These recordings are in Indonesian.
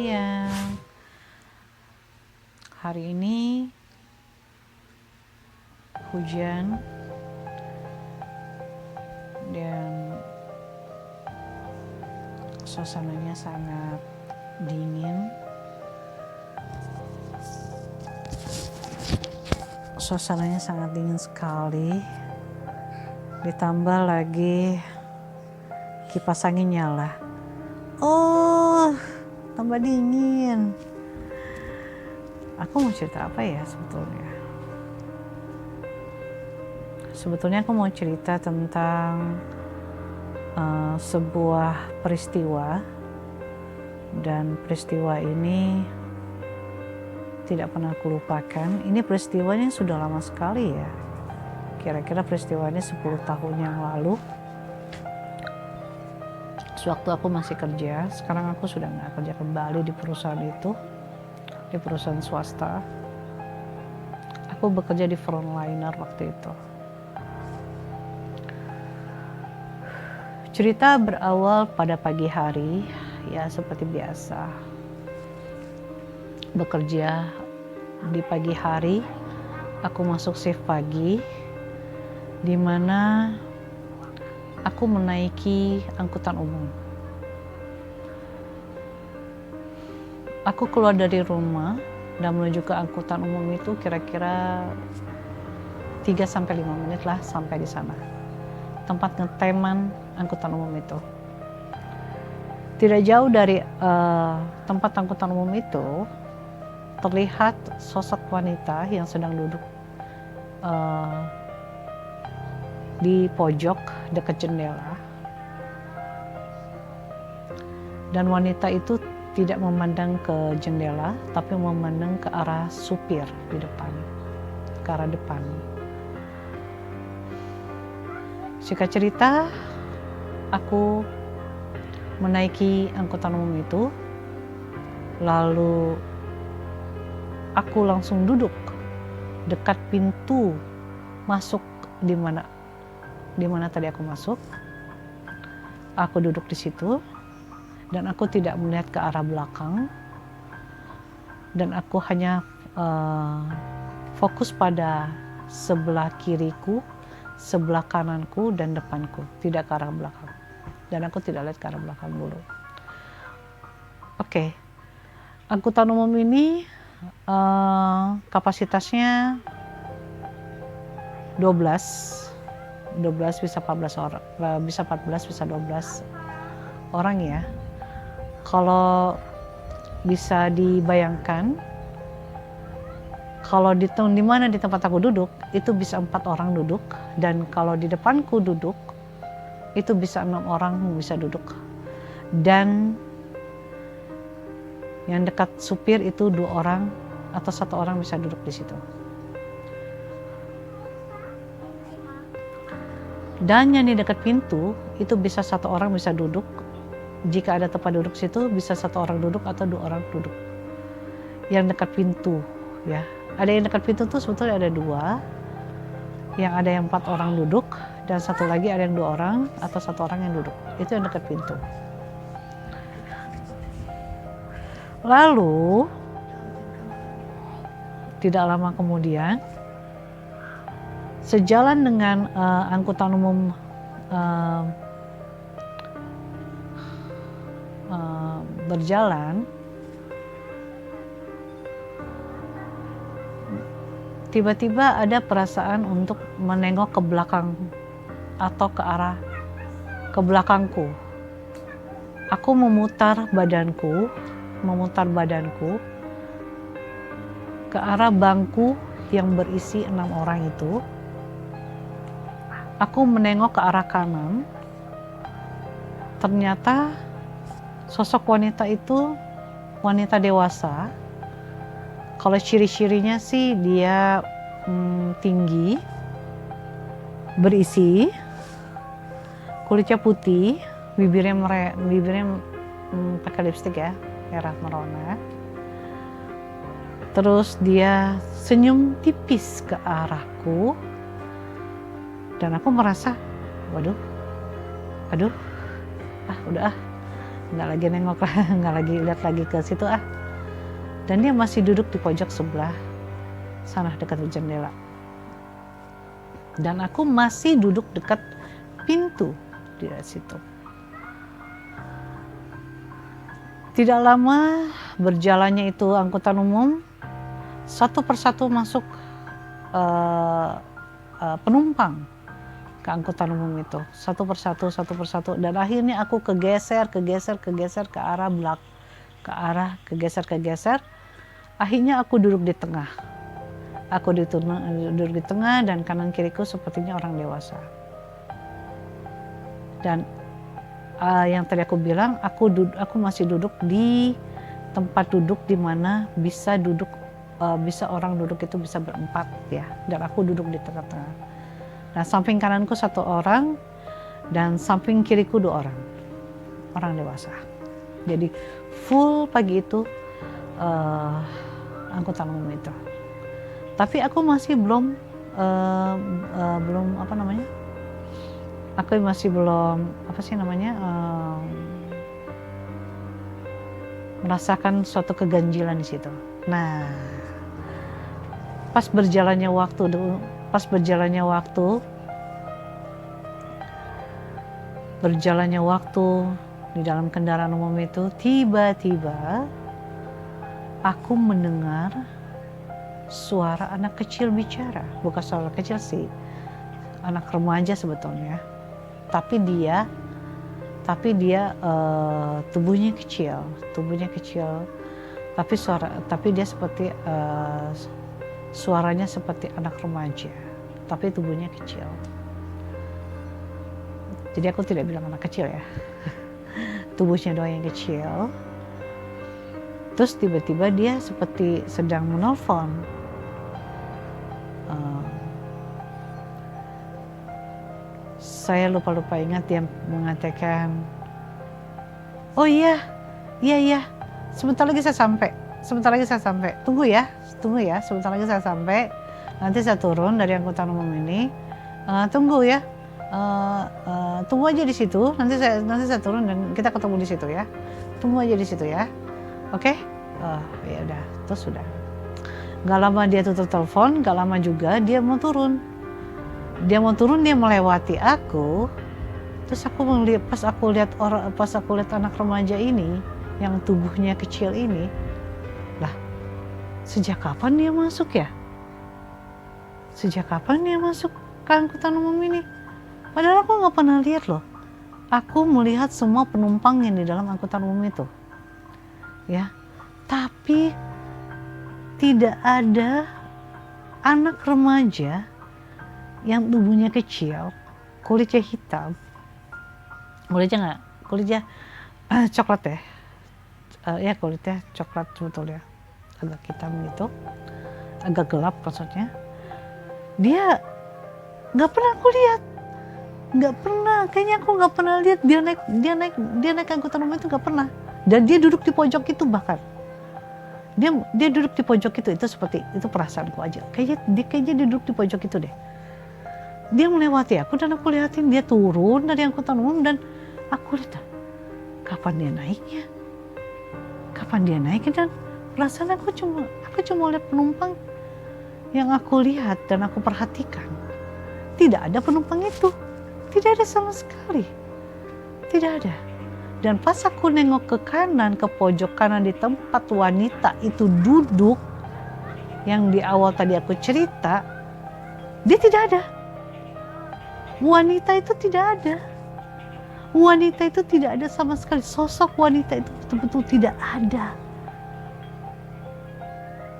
siang. Hari ini hujan dan suasananya sangat dingin. Suasananya sangat dingin sekali. Ditambah lagi kipas angin nyala. Oh, tambah dingin. Aku mau cerita apa ya sebetulnya? Sebetulnya aku mau cerita tentang sebuah peristiwa, dan peristiwa ini tidak pernah aku lupakan. Ini peristiwanya sudah lama sekali ya. Kira-kira peristiwanya 10 tahun yang lalu. Sewaktu aku masih kerja, sekarang aku sudah nggak kerja kembali di perusahaan itu, di perusahaan swasta. Aku bekerja di frontliner waktu itu. Cerita berawal pada pagi hari, ya seperti biasa. Bekerja di pagi hari, aku masuk shift pagi, di mana aku menaiki angkutan umum. Aku keluar dari rumah dan menuju ke angkutan umum itu kira-kira 3-5 menit lah sampai di sana. Tempat ngeteman angkutan umum itu. Tidak jauh dari tempat angkutan umum itu terlihat sosok wanita yang sedang duduk di pojok dekat jendela. Dan wanita itu tidak memandang ke jendela, tapi memandang ke arah supir di depan, ke arah depan. Singkat cerita, aku menaiki angkutan umum itu, lalu aku langsung duduk dekat pintu masuk di mana tadi aku masuk. Aku duduk di situ dan aku tidak melihat ke arah belakang, dan aku hanya fokus pada sebelah kiriku, sebelah kananku dan depanku, tidak ke arah belakang. Dan aku tidak lihat ke arah belakang dulu. Oke. Angkutan umum ini kapasitasnya 12 bisa 14 orang, bisa 14 bisa 12 orang ya. Kalau bisa dibayangkan, kalau di mana di tempat aku duduk itu bisa 4 orang duduk, dan kalau di depanku duduk itu bisa 6 orang bisa duduk, dan yang dekat supir itu 2 orang atau 1 orang bisa duduk di situ. Dan yang di dekat pintu itu bisa 1 orang bisa duduk. Jika ada tempat duduk situ bisa 1 orang duduk atau 2 orang duduk. Yang dekat pintu ya. Ada yang dekat pintu tuh sebetulnya ada 2. Yang ada yang 4 orang duduk, dan 1 lagi ada yang 2 orang atau 1 orang yang duduk. Itu yang dekat pintu. Lalu tidak lama kemudian, sejalan dengan angkutan umum berjalan, tiba-tiba ada perasaan untuk menengok ke belakang atau ke arah ke belakangku. Aku memutar badanku ke arah bangku yang berisi 6 orang itu. Aku menengok ke arah kanan. Ternyata sosok wanita itu wanita dewasa. Kalau ciri-cirinya sih dia tinggi, berisi, kulitnya putih, bibirnya pakai lipstik ya, merah merona. Terus dia senyum tipis ke arahku, dan aku merasa, waduh, udah nggak lagi nengok, nggak lagi lihat lagi ke situ ah. Dan dia masih duduk di pojok sebelah sana dekat jendela. Dan aku masih duduk dekat pintu di situ. Tidak lama berjalannya itu angkutan umum, satu persatu masuk penumpang ke angkutan umum itu, satu persatu, dan akhirnya aku kegeser ke arah kegeser. Akhirnya aku duduk di tengah. Aku duduk di tengah dan kanan kiriku sepertinya orang dewasa. Dan yang tadi aku bilang, aku masih duduk di tempat duduk di mana bisa orang duduk itu bisa berempat ya. Dan aku duduk di tengah-tengah. Nah, samping kananku satu orang dan samping kiriku 2 orang dewasa. Jadi full pagi itu angkutan umum itu. Tapi aku masih belum Aku masih belum merasakan suatu keganjilan di situ. Nah, pas berjalannya waktu di dalam kendaraan umum itu, tiba-tiba aku mendengar suara anak kecil bicara. Bukan suara kecil sih, anak remaja sebetulnya. Tapi dia tubuhnya kecil. Tapi dia seperti suaranya seperti anak remaja, tapi tubuhnya kecil. Jadi aku tidak bilang anak kecil ya. Tubuhnya doang yang kecil. Terus tiba-tiba dia seperti sedang menelpon. Saya lupa ingat, dia mengatakan, oh iya, sebentar lagi saya sampai. Tunggu ya, sebentar lagi saya sampai. Nanti saya turun dari angkutan umum ini. Tunggu ya, tunggu aja di situ. Nanti saya turun dan kita ketemu di situ ya. Tunggu aja di situ ya, oke? Ya udah, terus sudah. Gak lama dia tutup telepon, gak lama juga dia mau turun. Dia melewati aku. Terus pas aku lihat anak remaja ini yang tubuhnya kecil ini, lah, sejak kapan dia masuk ya? Sejak kapan dia masuk ke angkutan umum ini? Padahal aku nggak pernah lihat loh. Aku melihat semua penumpang yang di dalam angkutan umum itu, ya. Tapi tidak ada anak remaja yang tubuhnya kecil, kulitnya hitam, kulitnya coklat ya, ya kulitnya coklat sebetulnya, agak hitam gitu, agak gelap maksudnya. Dia nggak pernah aku lihat, kayaknya aku nggak pernah lihat dia naik angkutan umum itu, nggak pernah. Dan dia duduk di pojok itu, bahkan dia duduk di pojok itu seperti itu, perasaanku aja, kayaknya dia duduk di pojok itu deh. Dia melewati aku dan aku lihatin dia turun dari angkutan umum dan aku lihat kapan dia naiknya, dan perasaan aku cuma lihat penumpang yang aku lihat dan aku perhatikan. Tidak ada penumpang itu, tidak ada sama sekali, tidak ada. Dan pas aku nengok ke kanan, ke pojok kanan di tempat wanita itu duduk, yang di awal tadi aku cerita, dia tidak ada. Wanita itu tidak ada sama sekali. Sosok wanita itu betul-betul tidak ada.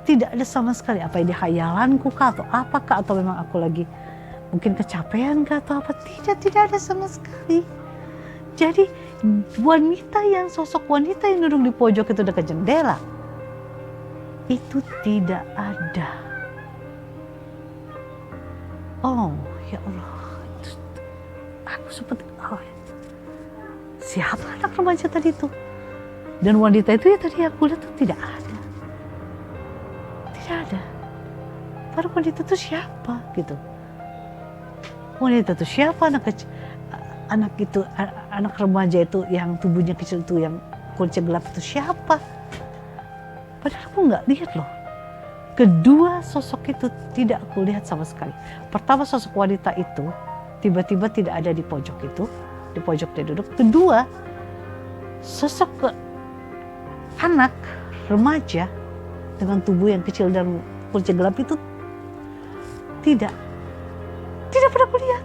Tidak ada sama sekali. Apa ini khayalanku kah atau apakah, atau memang aku lagi mungkin kecapean kah atau apa? Tidak ada sama sekali. Jadi sosok wanita yang duduk di pojok itu dekat jendela itu tidak ada. Oh ya Allah, aku seperti, siapa anak remaja tadi itu? Dan wanita itu ya tadi aku lihat tuh tidak ada. Baru wanita itu siapa gitu? Wanita itu siapa? anak remaja itu yang tubuhnya kecil itu, yang kulitnya gelap itu siapa? Padahal aku nggak lihat loh. Kedua sosok itu tidak aku lihat sama sekali. Pertama, sosok wanita itu tiba-tiba tidak ada di pojok itu, di pojok dia duduk. Kedua, sosok anak remaja dengan tubuh yang kecil dan kulitnya gelap itu tidak pernah aku lihat.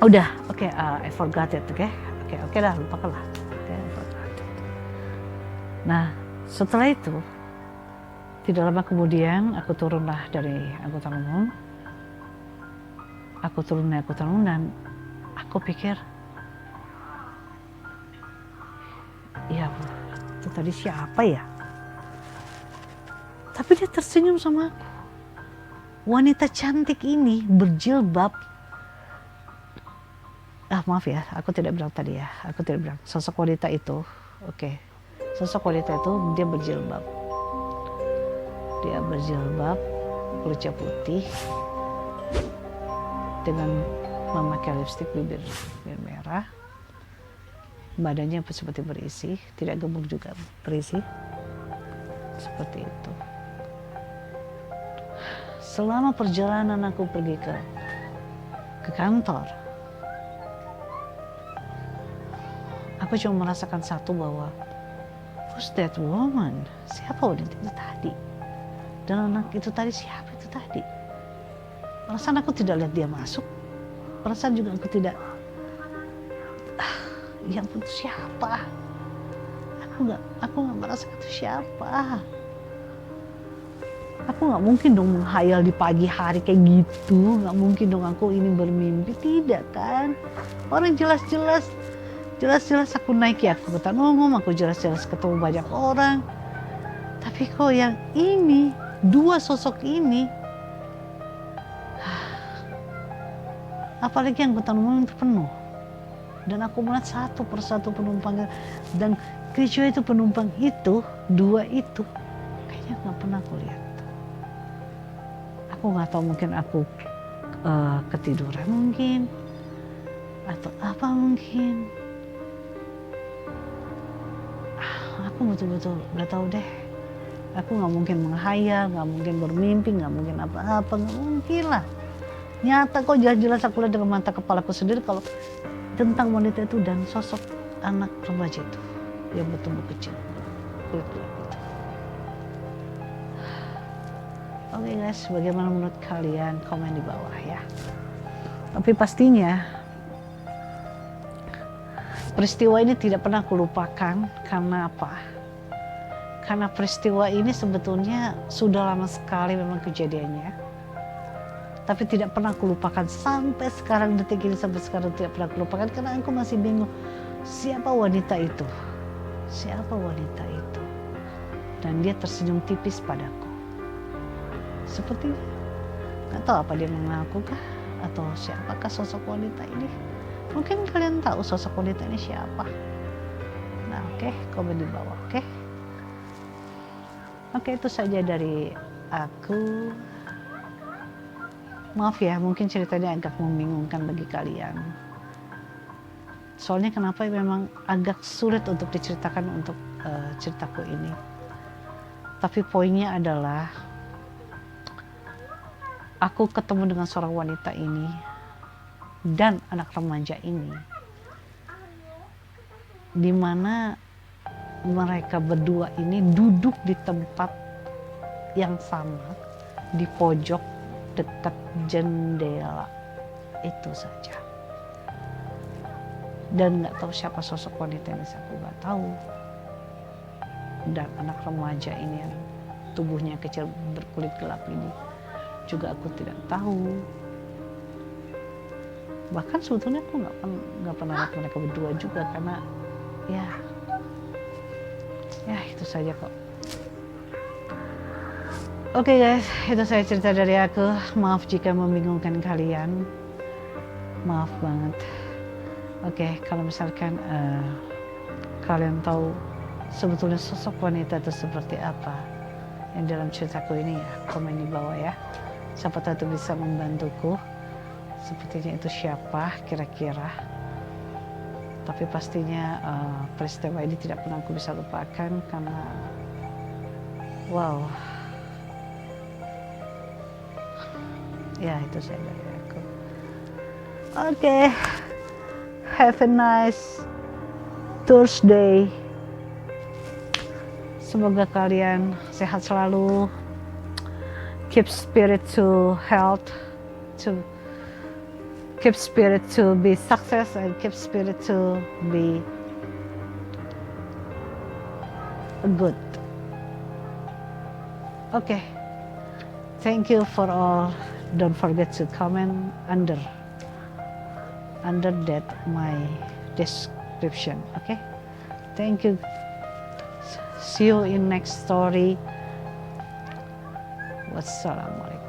Udah, oke, I forgot it, oke lah, lupakanlah. I forgot it. Nah, setelah itu tidak lama kemudian aku turunlah dari angkutan umum. Aku turun dari angkutan umum dan aku pikir, ya itu tadi siapa ya? Tapi dia tersenyum sama aku. Wanita cantik ini berjilbab. Maaf ya, aku tidak bilang tadi ya. Aku tidak bilang sosok wanita itu. Oke. Sosok wanita itu dia berjilbab. Dia berjilbab, kulitnya putih, dengan memakai lipstik bibir merah. Badannya seperti berisi, tidak gemuk juga berisi. Seperti itu. Selama perjalanan aku pergi ke kantor, aku cuma merasakan satu, bahwa who's that woman? Siapa wanita itu tadi? Dan anak itu tadi siapa itu tadi? Perasaan aku tidak lihat dia masuk. Perasaan juga aku tidak. Yang itu siapa? Aku nggak merasakan itu siapa. Aku nggak mungkin dong menghayal di pagi hari kayak gitu. Nggak mungkin dong aku ini bermimpi. Tidak kan? Orang jelas-jelas aku naik ya angkutan umum, aku jelas-jelas ketemu banyak orang. Tapi kok yang ini, dua sosok ini, apalagi angkutan umum itu penuh. Dan aku melihat satu persatu penumpang, dan kecuali itu penumpang itu, dua itu, kayaknya nggak pernah aku lihat. Aku nggak tahu, mungkin aku ketiduran mungkin, atau apa mungkin. Aku betul-betul nggak tahu deh. Aku nggak mungkin menghayal, nggak mungkin bermimpi, nggak mungkin apa-apa, nggak mungkin lah. Nyata kok, jelas-jelas aku lihat dengan mata kepalaku sendiri kalau tentang wanita itu dan sosok anak remaja itu yang bertubuh kecil, kulit gelap itu. Oke guys, bagaimana menurut kalian? Komen di bawah ya. Tapi pastinya peristiwa ini tidak pernah aku lupakan. Karena apa? Karena peristiwa ini sebetulnya sudah lama sekali memang kejadiannya. Tapi tidak pernah aku lupakan sampai sekarang, detik ini sampai sekarang tidak pernah aku lupakan. Karena aku masih bingung, siapa wanita itu? Siapa wanita itu? Dan dia tersenyum tipis padaku. Seperti nggak tahu apa dia mengaku kah? Atau siapakah sosok wanita ini? Mungkin kalian tahu sosok wanita ini siapa? Nah, oke, komen di bawah, oke? Oke, itu saja dari aku. Maaf ya, mungkin ceritanya agak membingungkan bagi kalian. Soalnya kenapa memang agak sulit untuk diceritakan untuk ceritaku ini. Tapi poinnya adalah, aku ketemu dengan seorang wanita ini dan anak remaja ini, di mana mereka berdua ini duduk di tempat yang sama, di pojok dekat jendela itu saja. Dan nggak tahu siapa sosok wanita ini, aku nggak tahu. Dan anak remaja ini yang tubuhnya kecil berkulit gelap ini juga aku tidak tahu. Bahkan sebetulnya aku nggak pernah lihat mereka berdua juga, karena ya itu saja kok. Oke guys, itu saya cerita dari aku. Maaf jika membingungkan kalian, maaf banget. Oke, kalau misalkan kalian tahu sebetulnya sosok wanita itu seperti apa yang dalam ceritaku ini, ya komen di bawah ya. Siapa tahu itu bisa membantuku. Sepertinya itu siapa kira-kira. Tapi pastinya peristiwa ini tidak pernah aku bisa lupakan karena wow. Ya itu saja dari aku. Oke. Have a nice Thursday. Semoga kalian sehat selalu. Keep spirit to health, to keep spirit to be success, and keep spirit to be good. Okay. Thank you for all. Don't forget to comment under that my description. Okay. Thank you. See you in next story. Wassalamualaikum.